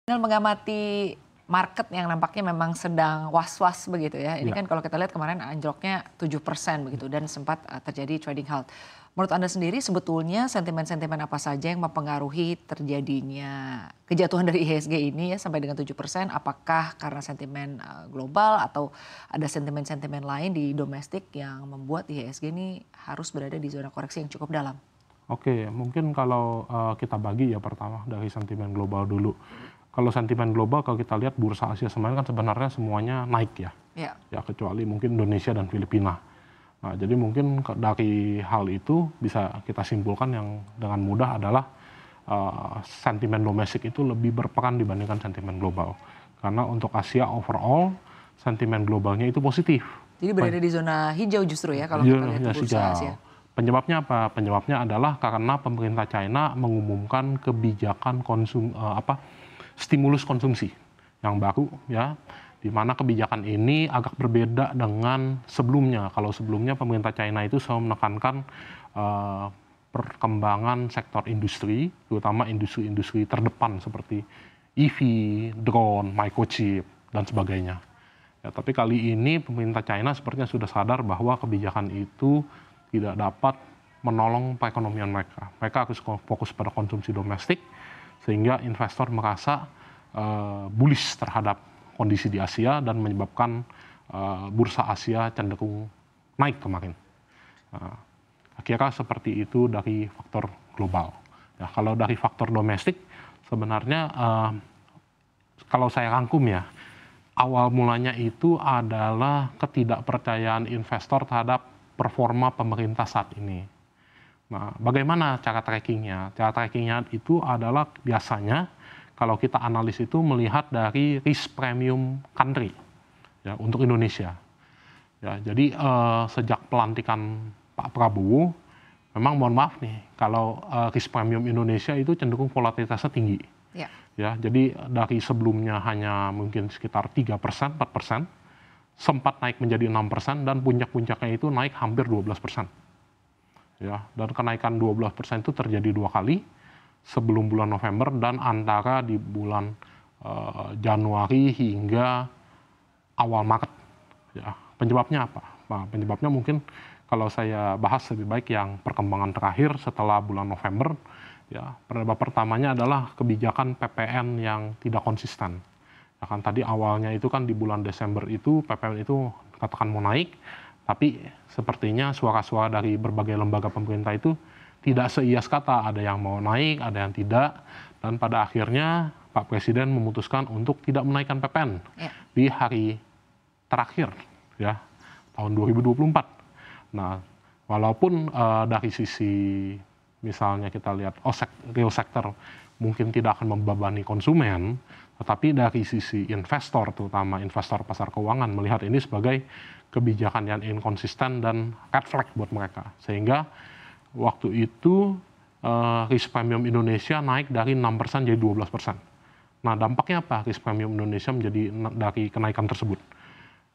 Mengamati market yang nampaknya memang sedang was-was begitu ya. Ini Ya. kan kalau kita lihat kemarin anjloknya 7% begitu dan sempat terjadi trading halt. Menurut Anda sendiri sebetulnya sentimen-sentimen apa saja yang mempengaruhi terjadinya kejatuhan dari IHSG ini ya sampai dengan 7%? Apakah karena sentimen global atau ada sentimen-sentimen lain di domestik yang membuat IHSG ini harus berada di zona koreksi yang cukup dalam? Oke, mungkin kalau kita bagi ya pertama dari sentimen global dulu. Kalau sentimen global kalau kita lihat bursa Asia kemarin kan sebenarnya semuanya naik ya. Ya. Ya kecuali mungkin Indonesia dan Filipina. Nah, jadi mungkin dari hal itu bisa kita simpulkan yang dengan mudah adalah sentimen domestik itu lebih berperan dibandingkan sentimen global. Karena untuk Asia overall sentimen globalnya itu positif. Jadi berada di zona hijau justru ya kalau kita lihat bursa Asia. Penyebabnya apa? Penyebabnya adalah karena pemerintah China mengumumkan kebijakan stimulus konsumsi yang baru ya, di mana kebijakan ini agak berbeda dengan sebelumnya. Kalau sebelumnya pemerintah China itu selalu menekankan perkembangan sektor industri, terutama industri-industri terdepan seperti EV, drone, microchip dan sebagainya. Ya, tapi kali ini pemerintah China sepertinya sudah sadar bahwa kebijakan itu tidak dapat menolong perekonomian mereka. Mereka harus fokus pada konsumsi domestik, sehingga investor merasa bullish terhadap kondisi di Asia dan menyebabkan bursa Asia cenderung naik kemarin. Kira-kira seperti itu dari faktor global. Ya, kalau dari faktor domestik, sebenarnya kalau saya rangkum ya, awal mulanya itu adalah ketidakpercayaan investor terhadap performa pemerintah saat ini. Nah, bagaimana cara trackingnya? Cara trackingnya itu adalah biasanya kalau kita analis itu melihat dari risk premium country ya, untuk Indonesia. Ya, jadi sejak pelantikan Pak Prabowo, memang mohon maaf nih, kalau risk premium Indonesia itu cenderung volatilitasnya tinggi. Ya. Ya, jadi dari sebelumnya hanya mungkin sekitar 3%, 4%, sempat naik menjadi 6% dan puncak-puncaknya itu naik hampir 12%. Ya, dan kenaikan 12% itu terjadi 2 kali, sebelum bulan November dan antara di bulan Januari hingga awal Maret. Ya, penyebabnya apa? Nah, penyebabnya mungkin kalau saya bahas lebih baik yang perkembangan terakhir setelah bulan November. Ya, penyebab pertamanya adalah kebijakan PPN yang tidak konsisten. Ya kan, tadi awalnya itu kan di bulan Desember itu PPN itu katakan mau naik, tapi sepertinya suara-suara dari berbagai lembaga pemerintah itu tidak seias kata, ada yang mau naik, ada yang tidak, dan pada akhirnya Pak Presiden memutuskan untuk tidak menaikkan PPN di hari terakhir ya tahun 2024. Nah, walaupun dari sisi misalnya kita lihat real sector mungkin tidak akan membebani konsumen, tetapi dari sisi investor, terutama investor pasar keuangan, melihat ini sebagai kebijakan yang inkonsisten dan red flag buat mereka. Sehingga waktu itu risk premium Indonesia naik dari 6% jadi 12%. Nah, dampaknya apa risk premium Indonesia menjadi dari kenaikan tersebut?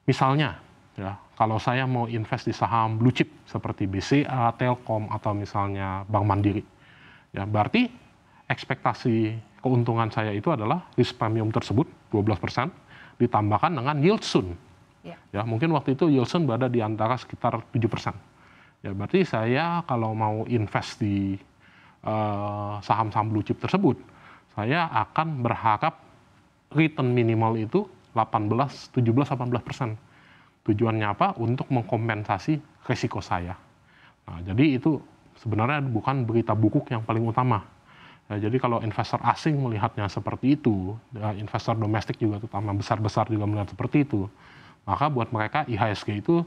Misalnya, ya, kalau saya mau invest di saham blue chip seperti BCA, Telkom, atau misalnya Bank Mandiri, ya, berarti ekspektasi keuntungan saya itu adalah risk premium tersebut 12% ditambahkan dengan yield soon. Ya, mungkin waktu itu yield soon berada di antara sekitar 7%. Ya, berarti saya kalau mau invest di saham-saham blue chip tersebut, saya akan berharap return minimal itu 17-18%. Tujuannya apa? Untuk mengkompensasi risiko saya. Nah, jadi itu sebenarnya bukan berita buruk yang paling utama. Ya, jadi kalau investor asing melihatnya seperti itu, ya, investor domestik juga terutama besar-besar juga melihat seperti itu, maka buat mereka IHSG itu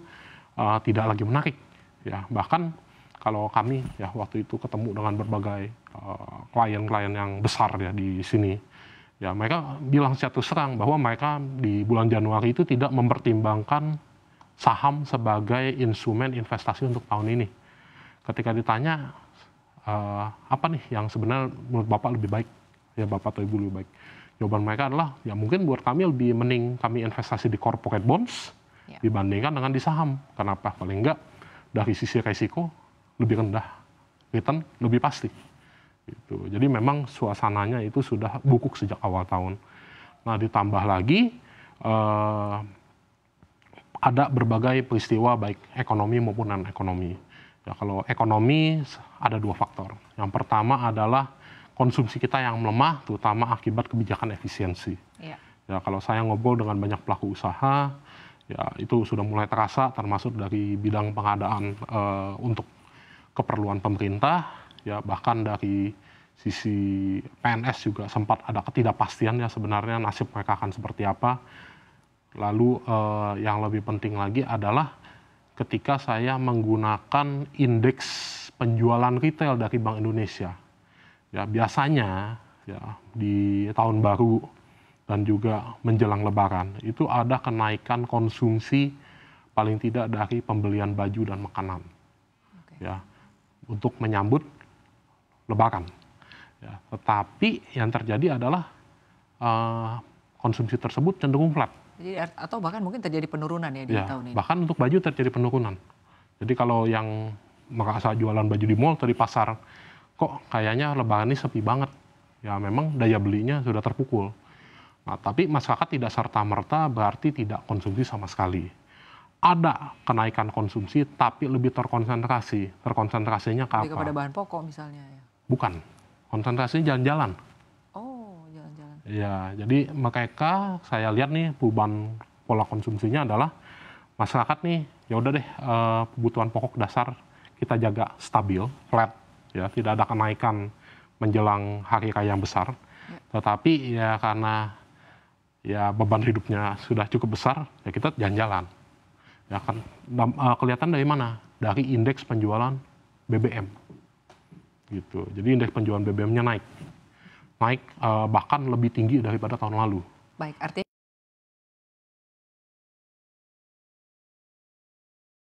tidak lagi menarik. Ya, bahkan kalau kami ya waktu itu ketemu dengan berbagai klien-klien yang besar ya di sini, ya mereka bilang secara terus terang bahwa mereka di bulan Januari itu tidak mempertimbangkan saham sebagai instrumen investasi untuk tahun ini. Ketika ditanya apa nih yang sebenarnya menurut Bapak lebih baik, ya Bapak atau Ibu lebih baik, jawaban mereka adalah ya mungkin buat kami lebih mending kami investasi di corporate bonds dibandingkan dengan di saham. Kenapa? Paling enggak dari sisi resiko lebih rendah, return lebih pasti. Gitu. Jadi memang suasananya itu sudah bukuk sejak awal tahun. Nah, ditambah lagi ada berbagai peristiwa baik ekonomi maupun non ekonomi. Ya, kalau ekonomi ada dua faktor. Yang pertama adalah konsumsi kita yang melemah, terutama akibat kebijakan efisiensi. Iya. Ya, kalau saya ngobrol dengan banyak pelaku usaha, ya itu sudah mulai terasa, termasuk dari bidang pengadaan untuk keperluan pemerintah, ya bahkan dari sisi PNS juga sempat ada ketidakpastian ya sebenarnya nasib mereka akan seperti apa. Lalu yang lebih penting lagi adalah ketika saya menggunakan indeks penjualan retail dari Bank Indonesia. Ya, biasanya ya di tahun baru dan juga menjelang Lebaran itu ada kenaikan konsumsi paling tidak dari pembelian baju dan makanan. Ya, untuk menyambut Lebaran. Ya, tetapi yang terjadi adalah konsumsi tersebut cenderung flat. Jadi, atau bahkan mungkin terjadi penurunan ya di tahun ini. Bahkan untuk baju terjadi penurunan. Jadi kalau yang merasa jualan baju di mall atau di pasar, kok kayaknya Lebaran ini sepi banget. Ya memang daya belinya sudah terpukul. Nah, tapi masyarakat tidak serta-merta berarti tidak konsumsi sama sekali. Ada kenaikan konsumsi tapi lebih terkonsentrasi. Terkonsentrasinya ke apa? Lebih kepada bahan pokok misalnya ya? Bukan. Konsentrasinya jalan-jalan. Oh, jalan-jalan. Ya, jadi mereka saya lihat nih perubahan pola konsumsinya adalah masyarakat nih ya udah deh kebutuhan pokok dasar kita jaga stabil, flat, ya tidak ada kenaikan menjelang hari raya yang besar. Ya. Tetapi ya karena ya beban hidupnya sudah cukup besar, ya kita jalan-jalan. Ya kan kelihatan dari mana? Dari indeks penjualan BBM. Gitu. Jadi indeks penjualan BBM-nya naik bahkan lebih tinggi daripada tahun lalu. Baik, artinya